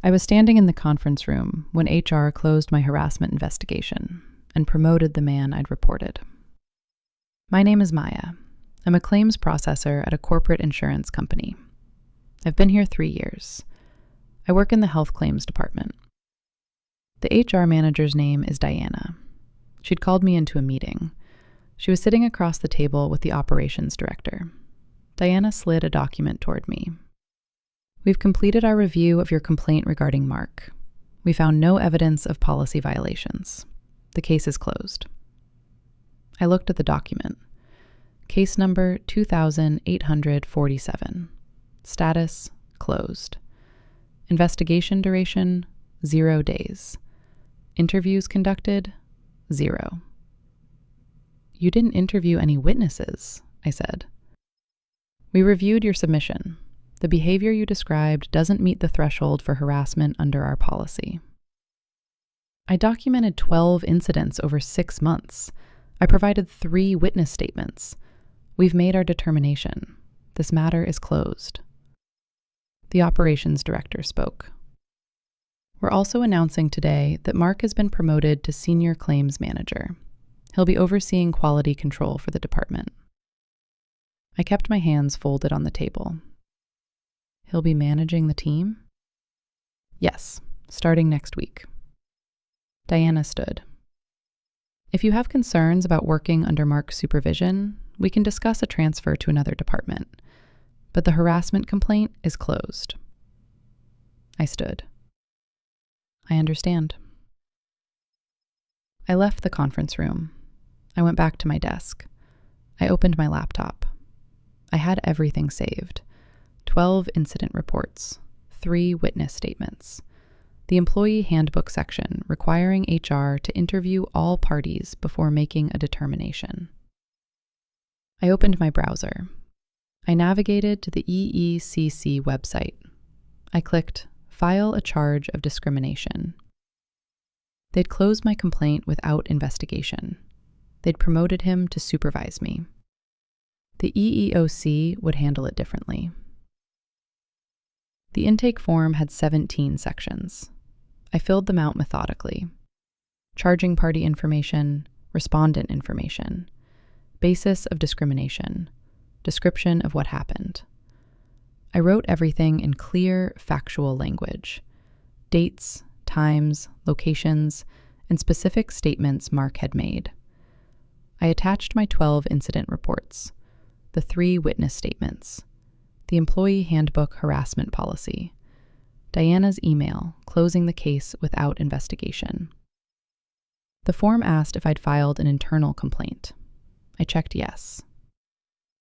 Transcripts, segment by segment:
I was standing in the conference room when HR closed my harassment investigation and promoted the man I'd reported. My name is Maya. I'm a claims processor at a corporate insurance company. I've been here 3 years. I work in the health claims department. The HR manager's name is Diana. She'd called me into a meeting. She was sitting across the table with the operations director. Diana slid a document toward me. We've completed our review of your complaint regarding Mark. We found no evidence of policy violations. The case is closed. I looked at the document. Case number 2847. Status, closed. Investigation duration, 0 days. Interviews conducted, 0. You didn't interview any witnesses, I said. We reviewed your submission. The behavior you described doesn't meet the threshold for harassment under our policy. I documented 12 incidents over 6 months. I provided 3 witness statements. We've made our determination. This matter is closed. The operations director spoke. We're also announcing today that Mark has been promoted to senior claims manager. He'll be overseeing quality control for the department. I kept my hands folded on the table. He'll be managing the team? Yes, starting next week. Diana stood. If you have concerns about working under Mark's supervision, we can discuss a transfer to another department, but the harassment complaint is closed. I stood. I understand. I left the conference room. I went back to my desk. I opened my laptop. I had everything saved. 12 incident reports, 3 witness statements, the employee handbook section requiring HR to interview all parties before making a determination. I opened my browser. I navigated to the EECC website. I clicked File a Charge of Discrimination. They'd closed my complaint without investigation. They'd promoted him to supervise me. The EEOC would handle it differently. The intake form had 17 sections. I filled them out methodically. Charging party information, respondent information, basis of discrimination, description of what happened. I wrote everything in clear, factual language. Dates, times, locations, and specific statements Mark had made. I attached my 12 incident reports, the 3 witness statements, the employee handbook harassment policy, Diana's email closing the case without investigation. The form asked if I'd filed an internal complaint. I checked yes.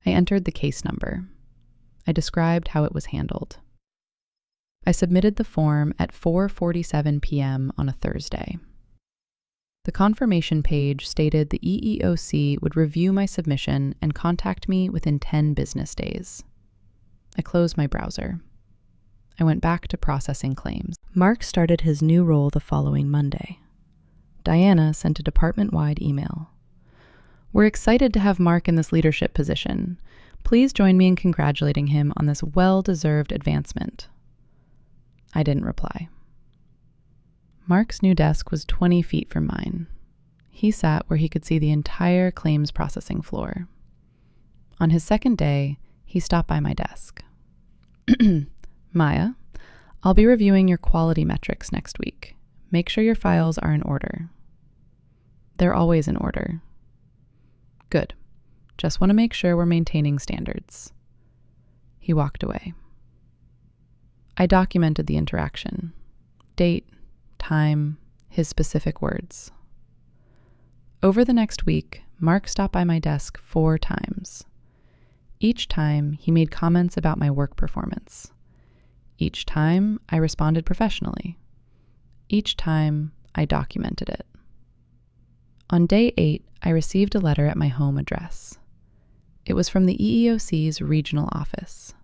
I entered the case number. I described how it was handled. I submitted the form at 4:47 p.m. on a Thursday. The confirmation page stated the EEOC would review my submission and contact me within 10 business days. I closed my browser. I went back to processing claims. Mark started his new role the following Monday. Diana sent a department-wide email. We're excited to have Mark in this leadership position. Please join me in congratulating him on this well-deserved advancement. I didn't reply. Mark's new desk was 20 feet from mine. He sat where he could see the entire claims processing floor. On his second day, he stopped by my desk. Maya, I'll be reviewing your quality metrics next week. Make sure your files are in order. They're always in order. Good. Just want to make sure we're maintaining standards. He walked away. I documented the interaction. Date, time, his specific words. Over the next week, Mark stopped by my desk 4 times. Each time, he made comments about my work performance. Each time, I responded professionally. Each time, I documented it. On day 8, I received a letter at my home address. It was from the EEOC's regional office.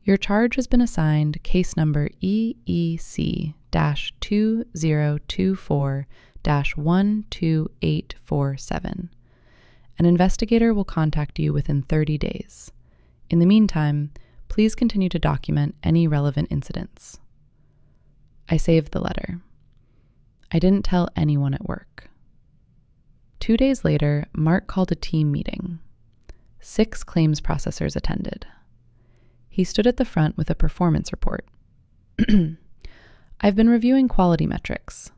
Your charge has been assigned case number EEC-2024-12847. An investigator will contact you within 30 days. In the meantime, please continue to document any relevant incidents. I saved the letter. I didn't tell anyone at work. 2 days later, Mark called a team meeting. 6 claims processors attended. He stood at the front with a performance report. I've been reviewing quality metrics.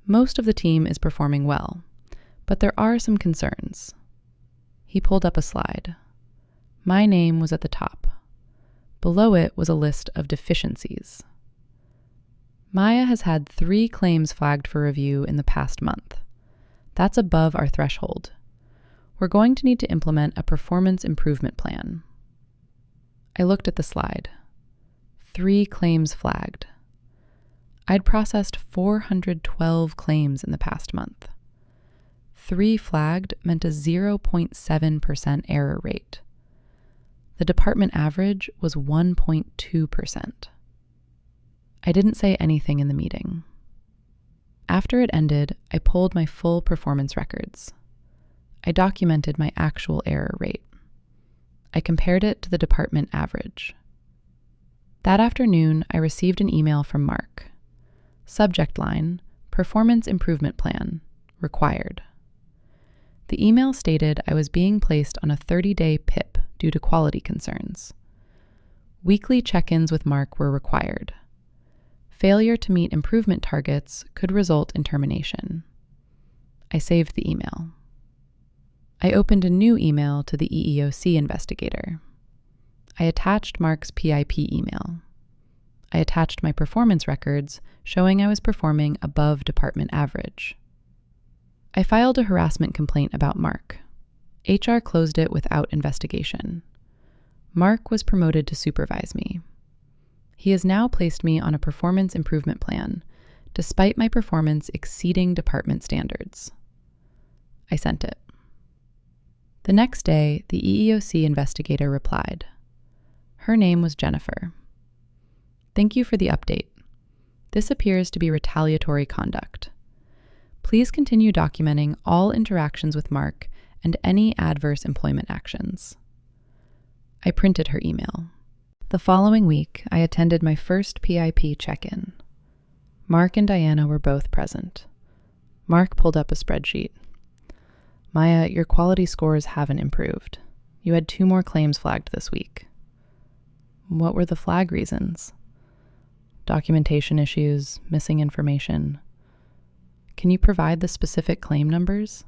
Most of the team is performing well, but there are some concerns. He pulled up a slide. My name was at the top. Below it was a list of deficiencies. Maya has had 3 claims flagged for review in the past month. That's above our threshold. We're going to need to implement a performance improvement plan. I looked at the slide. 3 claims flagged. I'd processed 412 claims in the past month. 3 flagged meant a 0.7% error rate. The department average was 1.2%. I didn't say anything in the meeting. After it ended, I pulled my full performance records. I documented my actual error rate. I compared it to the department average. That afternoon, I received an email from Mark. Subject line, Performance Improvement Plan, required. The email stated I was being placed on a 30-day PIP due to quality concerns. Weekly check-ins with Mark were required. Failure to meet improvement targets could result in termination. I saved the email. I opened a new email to the EEOC investigator. I attached Mark's PIP email. I attached my performance records showing I was performing above department average. I filed a harassment complaint about Mark. HR closed it without investigation. Mark was promoted to supervise me. He has now placed me on a performance improvement plan, despite my performance exceeding department standards. I sent it. The next day, the EEOC investigator replied. Her name was Jennifer. Thank you for the update. This appears to be retaliatory conduct. Please continue documenting all interactions with Mark and any adverse employment actions. I printed her email. The following week, I attended my first PIP check-in. Mark and Diana were both present. Mark pulled up a spreadsheet. Maya, your quality scores haven't improved. You had 2 more claims flagged this week. What were the flag reasons? Documentation issues, missing information. Can you provide the specific claim numbers?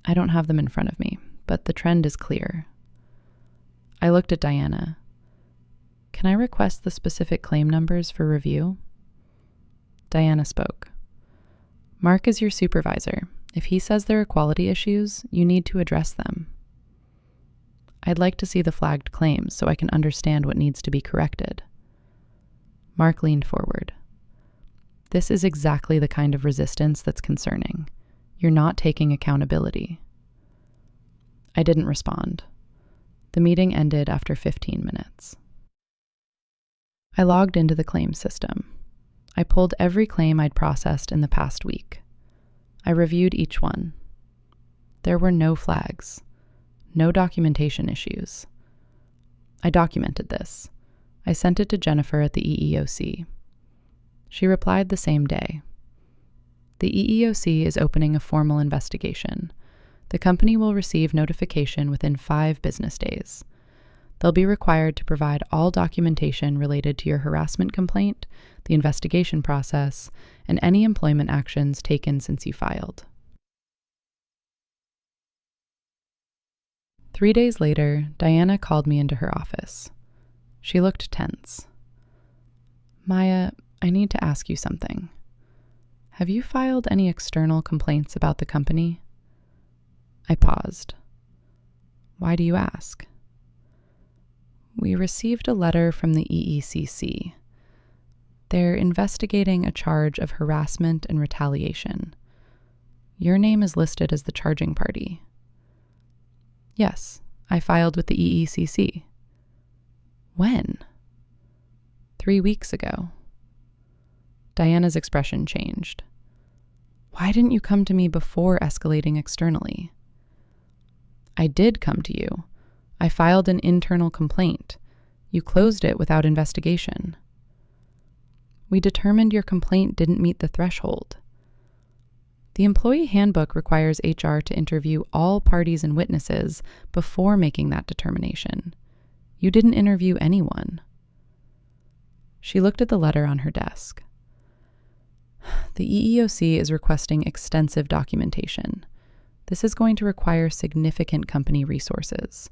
I don't have them in front of me, but the trend is clear. I looked at Diana. Can I request the specific claim numbers for review? Diana spoke. Mark is your supervisor. If he says there are quality issues, you need to address them. I'd like to see the flagged claims so I can understand what needs to be corrected. Mark leaned forward. This is exactly the kind of resistance that's concerning. You're not taking accountability. I didn't respond. The meeting ended after 15 minutes. I logged into the claims system. I pulled every claim I'd processed in the past week. I reviewed each one. There were no flags, no documentation issues. I documented this. I sent it to Jennifer at the EEOC. She replied the same day. The EEOC is opening a formal investigation. The company will receive notification within 5 business days. They'll be required to provide all documentation related to your harassment complaint, the investigation process, and any employment actions taken since you filed. 3 days later, Diana called me into her office. She looked tense. Maya, I need to ask you something. Have you filed any external complaints about the company? I paused. Why do you ask? We received a letter from the EECC. They're investigating a charge of harassment and retaliation. Your name is listed as the charging party. Yes, I filed with the EECC. When? 3 weeks ago. Diana's expression changed. Why didn't you come to me before escalating externally? I did come to you. I filed an internal complaint. You closed it without investigation. We determined your complaint didn't meet the threshold. The employee handbook requires HR to interview all parties and witnesses before making that determination. You didn't interview anyone. She looked at the letter on her desk. The EEOC is requesting extensive documentation. This is going to require significant company resources.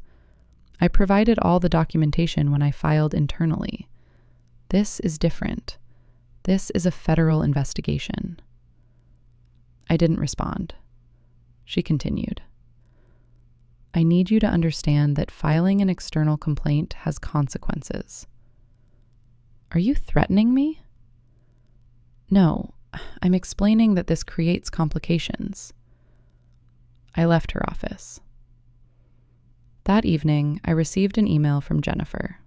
I provided all the documentation when I filed internally. This is different. This is a federal investigation. I didn't respond. She continued. I need you to understand that filing an external complaint has consequences. Are you threatening me? No, I'm explaining that this creates complications. I left her office. That evening, I received an email from Jennifer.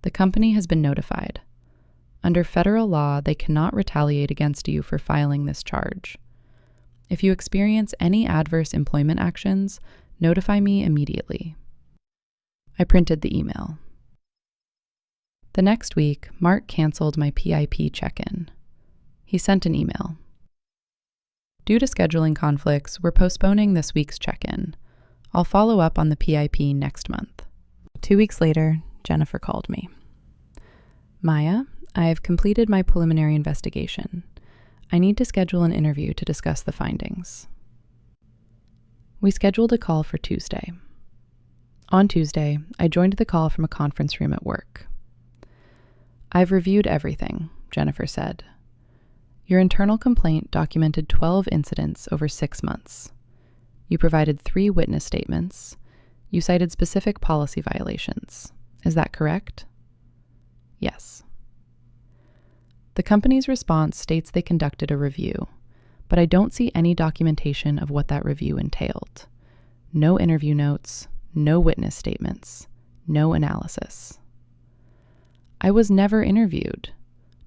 The company has been notified. Under federal law, they cannot retaliate against you for filing this charge. If you experience any adverse employment actions, notify me immediately. I printed the email. The next week, Mark canceled my PIP check-in. He sent an email. Due to scheduling conflicts, we're postponing this week's check-in. I'll follow up on the PIP next month. 2 weeks later, Jennifer called me. Maya, I have completed my preliminary investigation. I need to schedule an interview to discuss the findings. We scheduled a call for Tuesday. On Tuesday, I joined the call from a conference room at work. I've reviewed everything, Jennifer said. Your internal complaint documented 12 incidents over 6 months. You provided 3 witness statements. You cited specific policy violations. Is that correct? Yes. The company's response states they conducted a review, but I don't see any documentation of what that review entailed. No interview notes, no witness statements, no analysis. I was never interviewed.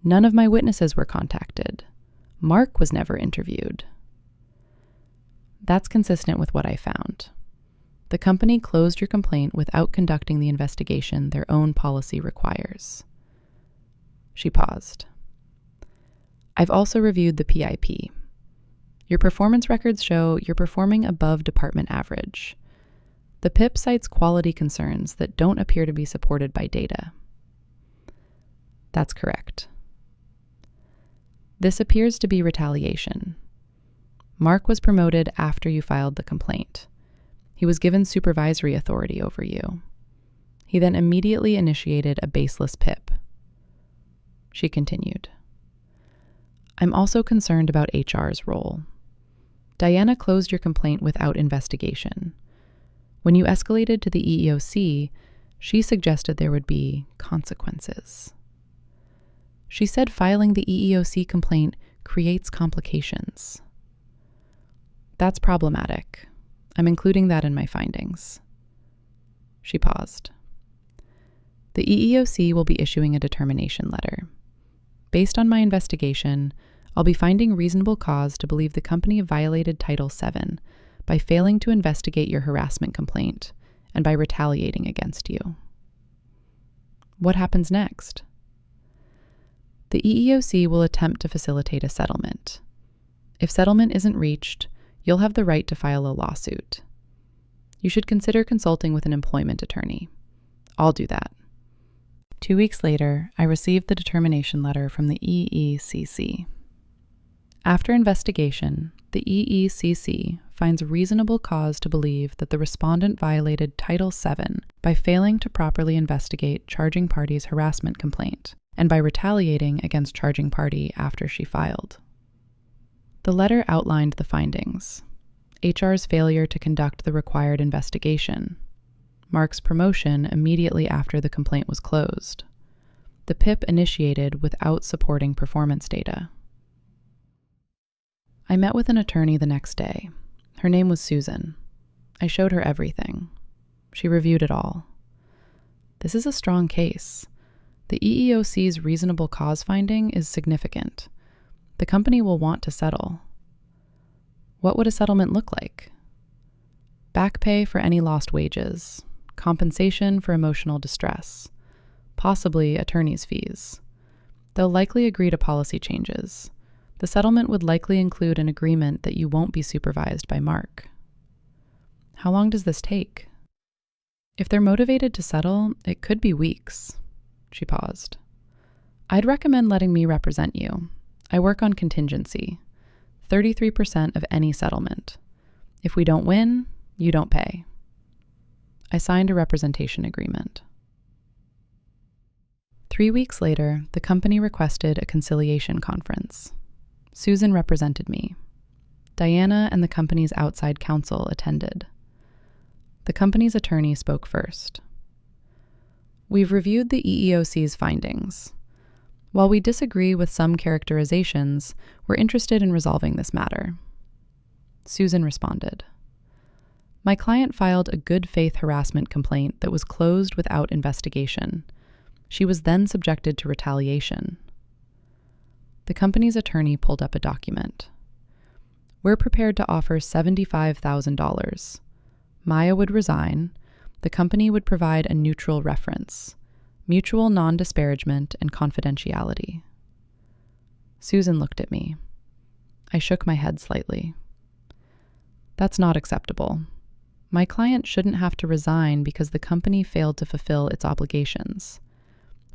None of my witnesses were contacted. Mark was never interviewed. That's consistent with what I found. The company closed your complaint without conducting the investigation their own policy requires. She paused. I've also reviewed the PIP. Your performance records show you're performing above department average. The PIP cites quality concerns that don't appear to be supported by data. That's correct. This appears to be retaliation. Mark was promoted after you filed the complaint. He was given supervisory authority over you. He then immediately initiated a baseless PIP. She continued. I'm also concerned about HR's role. Diana closed your complaint without investigation. When you escalated to the EEOC, she suggested there would be consequences. She said filing the EEOC complaint creates complications. That's problematic. I'm including that in my findings. She paused. The EEOC will be issuing a determination letter. Based on my investigation, I'll be finding reasonable cause to believe the company violated Title VII by failing to investigate your harassment complaint and by retaliating against you. What happens next? The EEOC will attempt to facilitate a settlement. If settlement isn't reached, you'll have the right to file a lawsuit. You should consider consulting with an employment attorney. I'll do that. 2 weeks later, I received the determination letter from the EECC. After investigation, the EECC finds reasonable cause to believe that the respondent violated Title VII by failing to properly investigate charging party's harassment complaint and by retaliating against charging party after she filed. The letter outlined the findings: HR's failure to conduct the required investigation, Mark's promotion immediately after the complaint was closed, the PIP initiated without supporting performance data. I met with an attorney the next day. Her name was Susan. I showed her everything. She reviewed it all. This is a strong case. The EEOC's reasonable cause finding is significant. The company will want to settle. What would a settlement look like? Back pay for any lost wages, compensation for emotional distress, possibly attorney's fees. They'll likely agree to policy changes. The settlement would likely include an agreement that you won't be supervised by Mark. How long does this take? If they're motivated to settle, it could be weeks. She paused. I'd recommend letting me represent you. I work on contingency. 33% of any settlement. If we don't win, you don't pay. I signed a representation agreement. 3 weeks later, the company requested a conciliation conference. Susan represented me. Diana and the company's outside counsel attended. The company's attorney spoke first. We've reviewed the EEOC's findings. While we disagree with some characterizations, we're interested in resolving this matter. Susan responded. My client filed a good faith harassment complaint that was closed without investigation. She was then subjected to retaliation. The company's attorney pulled up a document. We're prepared to offer $75,000. Maya would resign. The company would provide a neutral reference, mutual non-disparagement and confidentiality. Susan looked at me. I shook my head slightly. That's not acceptable. My client shouldn't have to resign because the company failed to fulfill its obligations.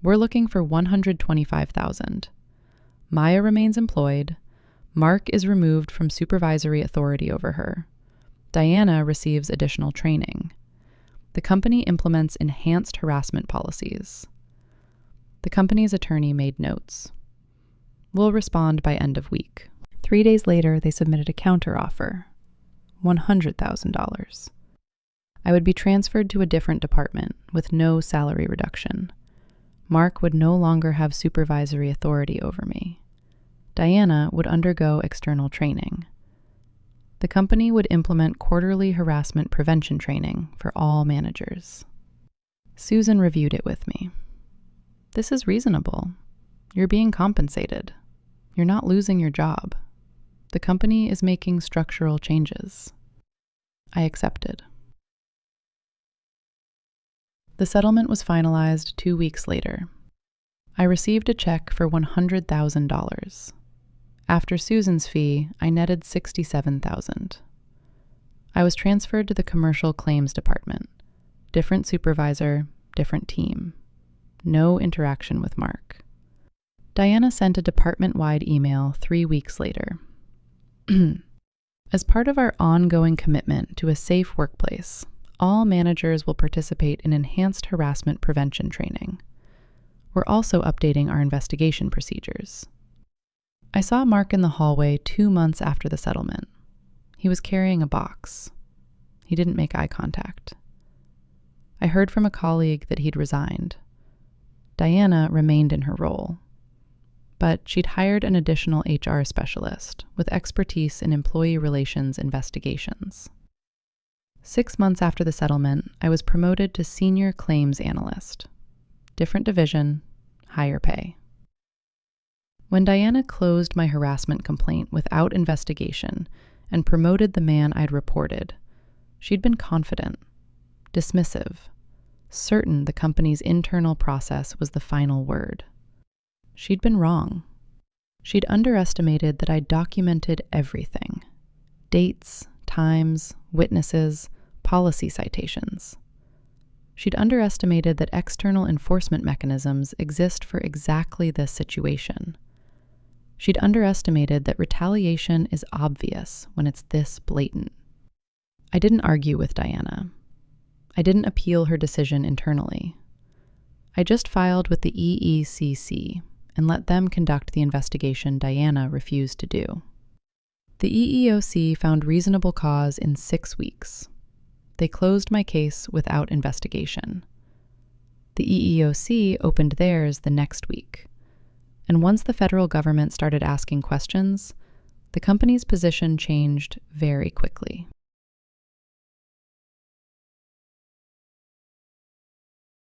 We're looking for $125,000. Maya remains employed. Mark is removed from supervisory authority over her. Diana receives additional training. The company implements enhanced harassment policies. The company's attorney made notes. We'll respond by end of week. 3 days later, they submitted a counteroffer. $100,000. I would be transferred to a different department with no salary reduction. Mark would no longer have supervisory authority over me. Diana would undergo external training. The company would implement quarterly harassment prevention training for all managers. Susan reviewed it with me. This is reasonable. You're being compensated. You're not losing your job. The company is making structural changes. I accepted. The settlement was finalized 2 weeks later. I received a check for $100,000. After Susan's fee, I netted $67,000. I was transferred to the commercial claims department. Different supervisor, different team. No interaction with Mark. Diana sent a department-wide email 3 weeks later. As part of our ongoing commitment to a safe workplace, all managers will participate in enhanced harassment prevention training. We're also updating our investigation procedures. I saw Mark in the hallway 2 months after the settlement. He was carrying a box. He didn't make eye contact. I heard from a colleague that he'd resigned. Diana remained in her role, but she'd hired an additional HR specialist with expertise in employee relations investigations. 6 months after the settlement, I was promoted to senior claims analyst. Different division, higher pay. When Diana closed my harassment complaint without investigation and promoted the man I'd reported, she'd been confident, dismissive, certain the company's internal process was the final word. She'd been wrong. She'd underestimated that I'd documented everything. Dates, times, witnesses, policy citations. She'd underestimated that external enforcement mechanisms exist for exactly this situation. She'd underestimated that retaliation is obvious when it's this blatant. I didn't argue with Diana. I didn't appeal her decision internally. I just filed with the EECC and let them conduct the investigation Diana refused to do. The EEOC found reasonable cause in 6 weeks. They closed my case without investigation. The EEOC opened theirs the next week. And once the federal government started asking questions, the company's position changed very quickly.